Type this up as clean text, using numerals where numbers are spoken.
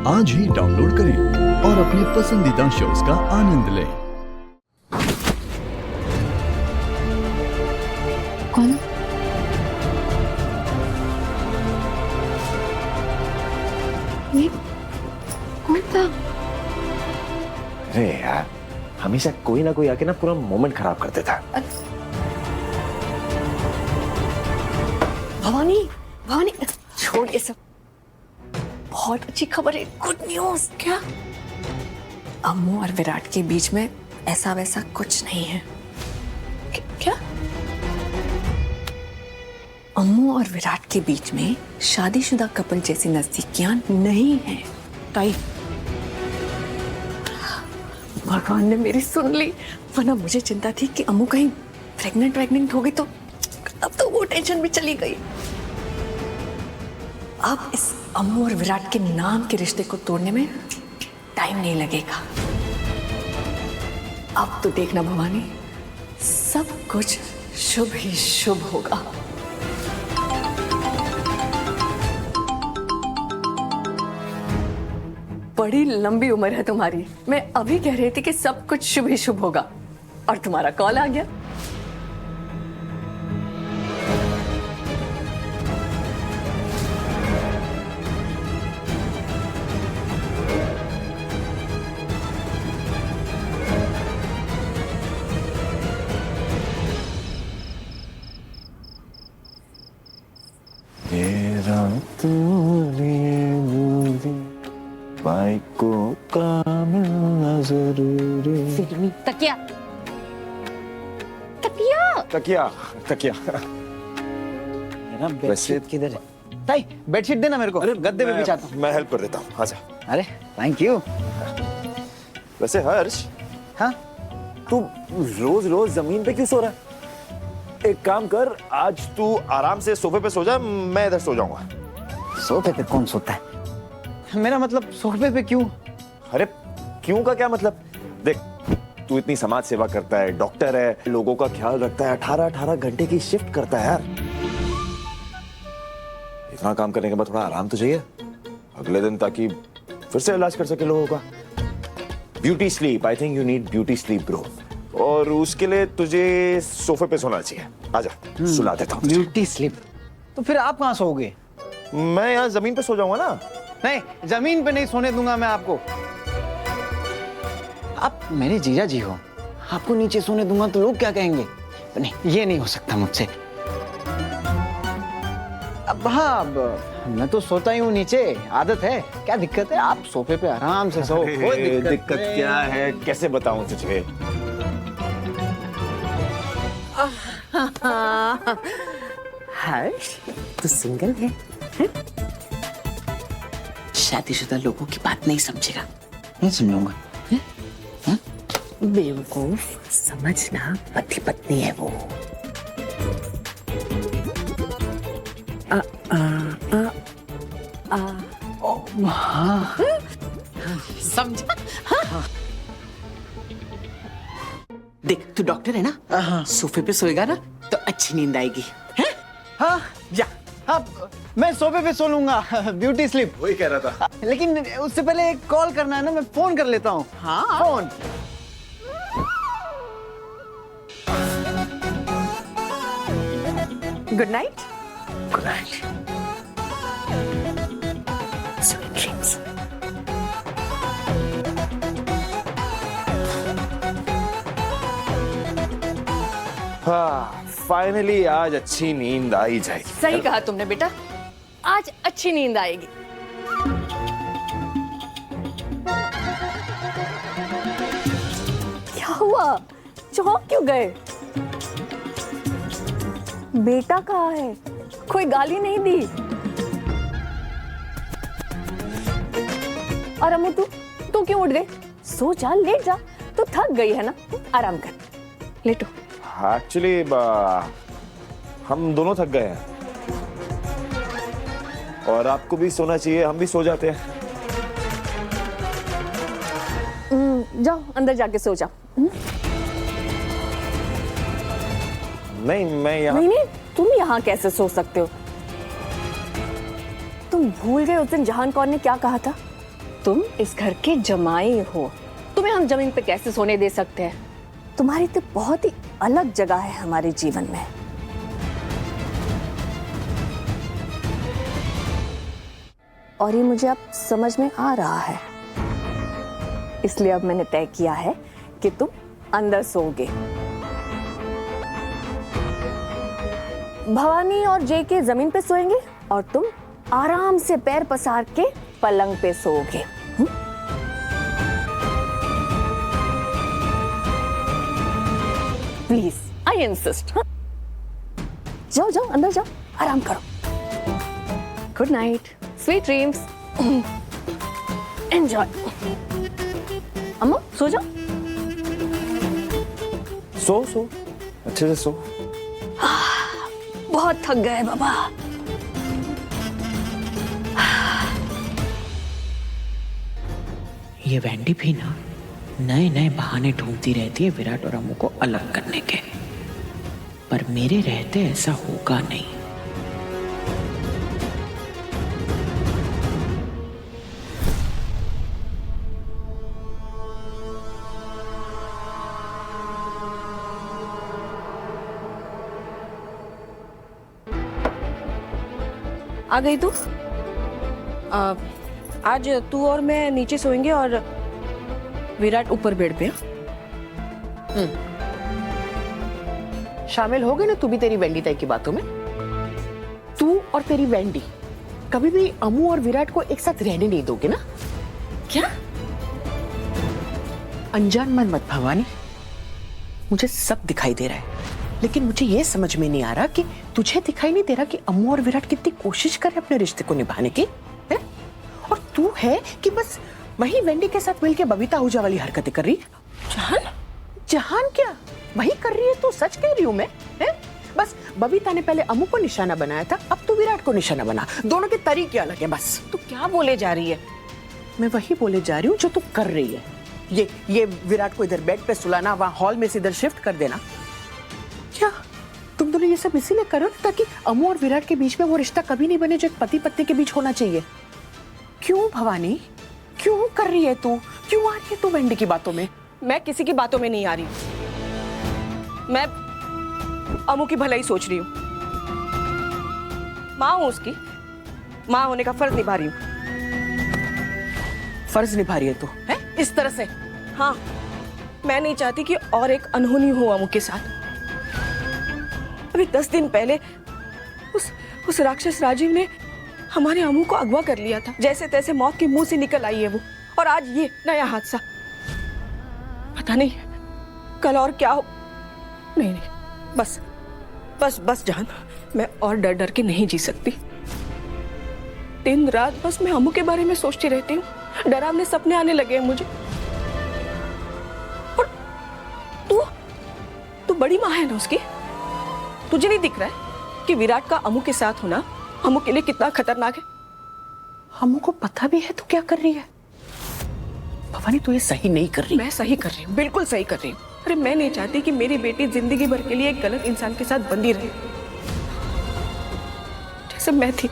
आज ही डाउनलोड करें और अपने पसंदीदा शोज का आनंद लें। कौन? ये कौन था? अरे यार, हमेशा कोई ना कोई आके ना पूरा मोमेंट खराब कर देता है। भवानी, भवानी छोड़ ये सब। बहुत अच्छी खबर है, गुड न्यूज। क्या? अम्मू और विराट के बीच में ऐसा वैसा कुछ नहीं है। क्या? अम्मू और विराट के बीच में शादीशुदा कपल जैसी नजदीकियां नहीं है। ताई, भगवान ने मेरी सुन ली, वरना मुझे चिंता थी कि अम्मू कहीं प्रेग्नेंट हो गई तो अब तो वो टेंशन भी चली गई। अब इस अम्मू और विराट के नाम के रिश्ते को तोड़ने में टाइम नहीं लगेगा। अब तो देखना भवानी, सब कुछ शुभ ही शुभ होगा। बड़ी लंबी उम्र है तुम्हारी। मैं अभी कह रही थी कि सब कुछ शुभ ही शुभ होगा और तुम्हारा कॉल आ गया। को काम जरूरी। तकिया तकिया तकिया तकिया। मेरा बेडशीट किधर है? ताई, बेडशीट देना मेरे को। गद्दे पे बिछाता हूँ। मैं हेल्प कर देता हूँ, आजा। अरे थैंक यू। वैसे हर्ष, हाँ, तू रोज रोज जमीन पे क्यों सो रहा है? एक काम कर, आज तू आराम से सोफे पे सो जा, मैं इधर सो जाऊंगा। सोफे पे कौन सोता है? मेरा मतलब सोफे पे क्यों? अरे क्यों का क्या मतलब? देख, तू इतनी समाज सेवा करता है, डॉक्टर है, लोगों का ख्याल रखता है, 18-18 घंटे की शिफ्ट करता है यार। इतना काम करने के बाद थोड़ा आराम तो चाहिए अगले दिन, ताकि फिर से इलाज कर सके लोगों का। Beauty sleep, I think you need beauty sleep bro. और उसके लिए तुझे सोफे पे सोना चाहिए। आजा, सुला देता हूँ। Beauty sleep? तो फिर आप कहाँ सोओगे? मैं यहाँ जमीन पे सो जाऊंगा ना। नहीं, जमीन पे नहीं सोने दूंगा मैं आपको। आप मेरे जीजा जी हो, आपको नीचे सोने दूंगा तो लोग क्या कहेंगे? नहीं, ये नहीं हो सकता मुझसे। अब हाँ, अब मैं तो सोता ही हूँ नीचे, आदत है। क्या दिक्कत है? आप सोफे पे आराम से सो। कोई दिक्कत क्या है? कैसे बताऊं तुझे? हर्ष, तू सिंगल है? शादीशुदा लोगों की बात नहीं समझेगा। नहीं समझूंगा। बेवकूफ, समझना, पति पत्नी है वो। हाँ, समझा? हाँ। देख, तू डॉक्टर है ना? सोफे पे सोएगा ना तो अच्छी नींद आएगी। हाँ, जा। हाँ, मैं सोफे पे सो लूंगा। Beauty sleep. वही कह रहा था। लेकिन उससे पहले एक कॉल करना है ना, मैं फोन कर लेता हूँ। हाँ। Phone. Good night. Good night. Sweet dreams. हाँ, फाइनली आज अच्छी नींद आई जाएगी। सही कहा तुमने बेटा, आज अच्छी नींद आएगी। क्या हुआ? चौंक क्यों गए? बेटा कहाँ है? कोई गाली नहीं दी। और अम्मू, तू क्यों उठ गई? सो जा, लेट जा। तू थक गई है ना, आराम कर, लेटो। एक्चुअली हम दोनों थक गए हैं और आपको भी सोना चाहिए, हम भी सो जाते हैं। जाओ अंदर जाके सो जाओ। नहीं, मैं यहाँ नहीं, तुम यहाँ कैसे सो सकते हो? तुम भूल गए उस दिन जहान कौर ने क्या कहा था? तुम इस घर के जमाई हो, तुम्हें हम जमीन पे कैसे सोने दे सकते हैं? तुम्हारी तो बहुत ही अलग जगह है हमारे जीवन में। और ये मुझे अब समझ में आ रहा है, इसलिए अब मैंने तय किया है कि तुम अंदर सोओगे। भवानी और जे के जमीन पे सोएंगे और तुम आराम से पैर पसार के पलंग पे सोओगे। Please, I insist. जाओ जाओ, अंदर जाओ, आराम करो। Good night, sweet dreams, enjoy. अम्मा सो जाओ। सो अच्छे से सो। बहुत थक गए बाबा। ये वेंडी भी ना नए नए बहाने ढूंढती रहती है विराट और अमू को अलग करने के, पर मेरे रहते ऐसा होगा नहीं। आ गई तू? आज तू और मैं नीचे सोएंगे और विराट ऊपर बेड पे। शामिल हो गए ना तू भी तेरी वेंडी ताई की बातों में? तू और तेरी वेंडी कभी भी अमू और विराट को एक साथ रहने नहीं दोगे ना? क्या? अनजान मन मत भवानी, मुझे सब दिखाई दे रहा है, लेकिन मुझे ये समझ में नहीं आ रहा कि तुझे दिखाई नहीं दे रहा कि अम्मू और विराट कितनी कोशिश करे अपने रिश्ते को निभाने की है? और तू है कि बस वही वेंडी के साथ मिलके बबीता आहूजा वाली हरकतें कर रही है। जहान? जहान क्या वही कर रही है? तू सच कह रही हूं मैं, है? बस बबीता ने पहले अम्मू को निशाना बनाया था, अब तू विराट को निशाना बना। दोनों के तरीके अलग है। बस तू क्या बोले जा रही है? मैं वही बोले जा रही हूँ जो तू कर रही है। ये विराट को इधर बेड पे सुलाना, वहां हॉल में से इधर शिफ्ट कर देना, क्या तुम दोनों ये सब इसीलिए करो ताकि अमू और विराट के बीच में वो रिश्ता कभी नहीं बने जो एक पति पत्नी के बीच होना चाहिए? क्यों भवानी, क्यों कर रही है तू? क्यों आ रही है तू वेंडी की बातों में? मैं किसी की बातों में नहीं आ रही, मैं अमू की भलाई सोच रही हूँ। माँ हूँ उसकी, माँ होने का फर्ज निभा रही हूँ। फर्ज निभा रही है तू है इस तरह से? हाँ, मैं नहीं चाहती कि और एक अनहोनी हो अमू के साथ। अभी 10 दिन पहले उस राक्षस राजीव ने हमारे अमू को अगवा कर लिया था। जैसे तैसे मौत के मुंह से निकल आई है वो, और आज ये नया हादसा। पता नहीं कल और क्या हो। नहीं, बस बस बस जान, मैं और डर डर के नहीं जी सकती। दिन रात बस मैं अमू के बारे में सोचती रहती हूँ, डरावने सपने आने लगे हैं मुझे। और तू बड़ी माँ है ना उसकी, तुझे नहीं दिख रहा है कि विराट का अमू के साथ होना अमू के लिए कितना खतरनाक है? अमू को पता भी है तू क्या कर रही है? भवानी तू ये सही नहीं कर रही। मैं सही कर रही हूँ, बिल्कुल सही कर रही हूँ। अरे मैं नहीं चाहती कि मेरी बेटी जिंदगी भर के लिए एक गलत इंसान के साथ बंधी रहे, जैसे मैं थी।